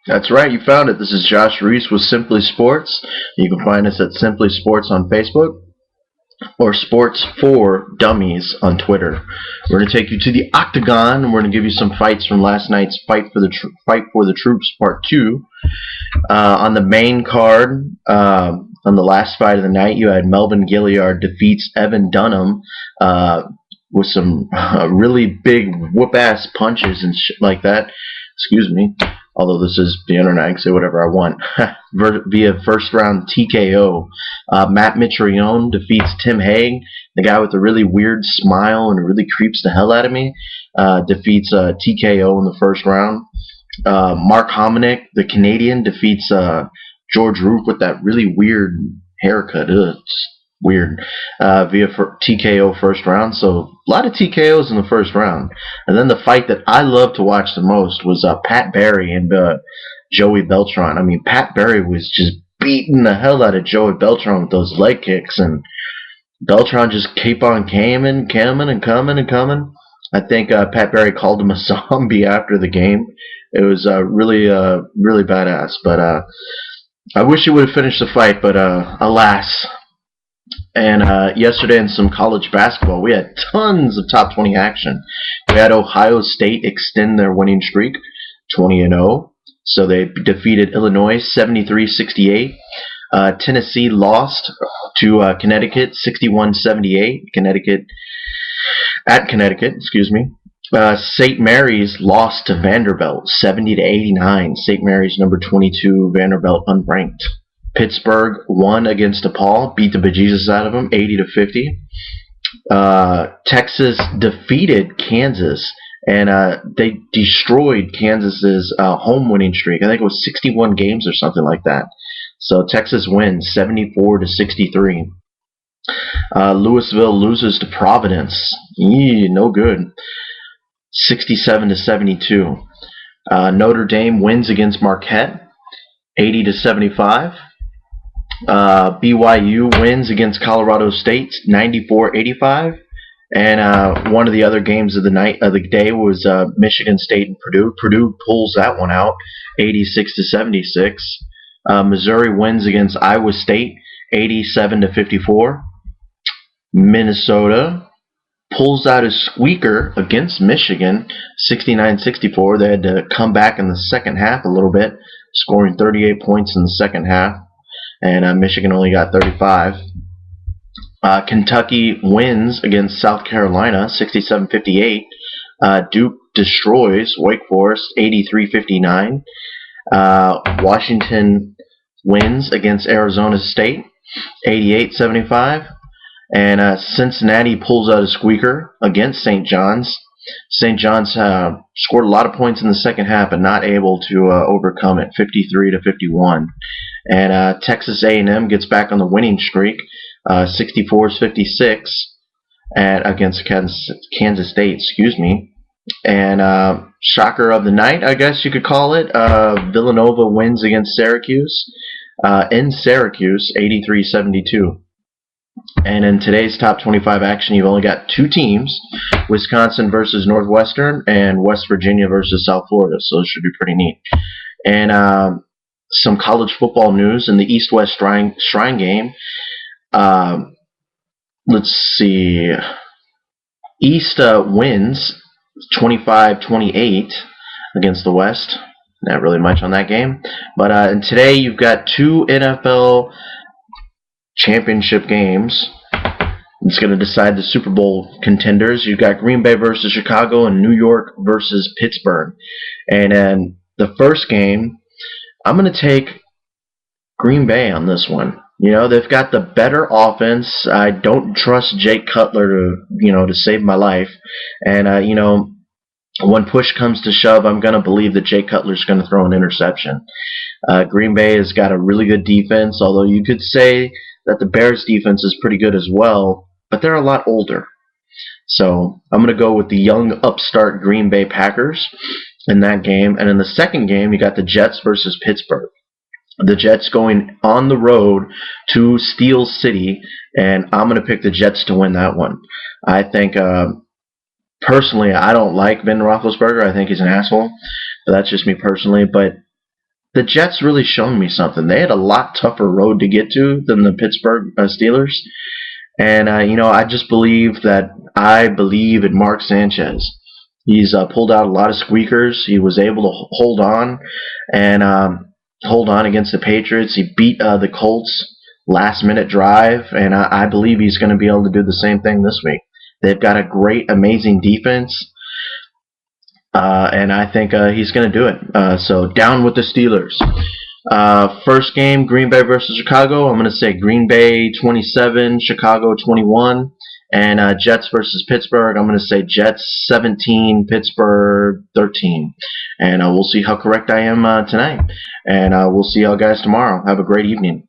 That's right, you found it. This is Josh Reese with Simply Sports. You can find us at Simply Sports on Facebook or Sports for Dummies on Twitter. We're going to take you to the Octagon, and we're going to give you some fights from last night's Fight for the Troops Part 2. On the main card, on the last fight of the night, you had Melvin Gilliard defeats Evan Dunham with some really big whoop-ass punches and shit like that. Excuse me. Although this is the internet, I can say whatever I want. Via first round TKO. Matt Mitrione defeats Tim Hague, the guy with a really weird smile and really creeps the hell out of me. Defeats TKO in the first round. Mark Hominick, the Canadian, defeats George Roop with that really weird haircut. It's weird. Via TKO first round. So a lot of TKOs in the first round. And then the fight that I love to watch the most was Pat Barry and Joey Beltran. I mean, Pat Barry was just beating the hell out of Joey Beltran with those leg kicks, and Beltran just keep on coming. I think Pat Barry called him a zombie after the game. It was really badass. But I wish he would have finished the fight, but alas. And yesterday in some college basketball, we had tons of top 20 action. We had Ohio State extend their winning streak, 20-0. So they defeated Illinois 73-68. Tennessee lost to Connecticut 61-78. Connecticut, excuse me. St. Mary's lost to Vanderbilt 70-89. St. Mary's number 22, Vanderbilt unranked. Pittsburgh won against DePaul, beat the bejesus out of them, 80-50. Texas defeated Kansas, and they destroyed Kansas's home winning streak. I think it was 61 games or something like that. So Texas wins 74-63. Louisville loses to Providence. No good. 67-72. Notre Dame wins against Marquette, 80-75. BYU wins against Colorado State, 94-85. And one of the other games of the day was Michigan State and Purdue. Purdue pulls that one out, 86-76. Missouri wins against Iowa State, 87-54. Minnesota pulls out a squeaker against Michigan, 69-64. They had to come back in the second half a little bit, scoring 38 points in the second half. And Michigan only got 35. Kentucky wins against South Carolina, 67-58. Duke destroys Wake Forest, 83-59. Washington wins against Arizona State, 88-75. And Cincinnati pulls out a squeaker against St. John's. St. John's scored a lot of points in the second half, but not able to overcome it, 53-51. And Texas A&M gets back on the winning streak, 64-56, against Kansas State. Excuse me. And shocker of the night, I guess you could call it. Villanova wins against Syracuse in Syracuse, 83-72. And in today's top 25 action, you've only got two teams, Wisconsin versus Northwestern and West Virginia versus South Florida. So it should be pretty neat. And some college football news in the East-West Shrine game. Let's see. East wins 25-28 against the West. Not really much on that game. But and today you've got two NFL championship games. It's going to decide the Super Bowl contenders. You've got Green Bay versus Chicago and New York versus Pittsburgh. And the first game, I'm going to take Green Bay on this one. You know, they've got the better offense. I don't trust Jake Cutler to save my life. And, when push comes to shove, I'm going to believe that Jake Cutler's going to throw an interception. Green Bay has got a really good defense, although you could say that the Bears' defense is pretty good as well, but they're a lot older. So I'm going to go with the young upstart Green Bay Packers in that game. And in the second game, you got the Jets versus Pittsburgh. The Jets going on the road to Steel City, and I'm going to pick the Jets to win that one. I think, personally, I don't like Ben Roethlisberger. I think he's an asshole. But that's just me personally. But the Jets really shown me something. They had a lot tougher road to get to than the Pittsburgh Steelers. And, I just believe that I believe in Mark Sanchez. He's pulled out a lot of squeakers. He was able to hold on and hold on against the Patriots. He beat the Colts last-minute drive, and I believe he's going to be able to do the same thing this week. They've got a great, amazing defense, and I think he's going to do it. So down with the Steelers. First game, Green Bay versus Chicago. I'm going to say Green Bay 27, Chicago 21. And Jets versus Pittsburgh, I'm going to say Jets 17, Pittsburgh 13. And we'll see how correct I am tonight. And we'll see y'all guys tomorrow. Have a great evening.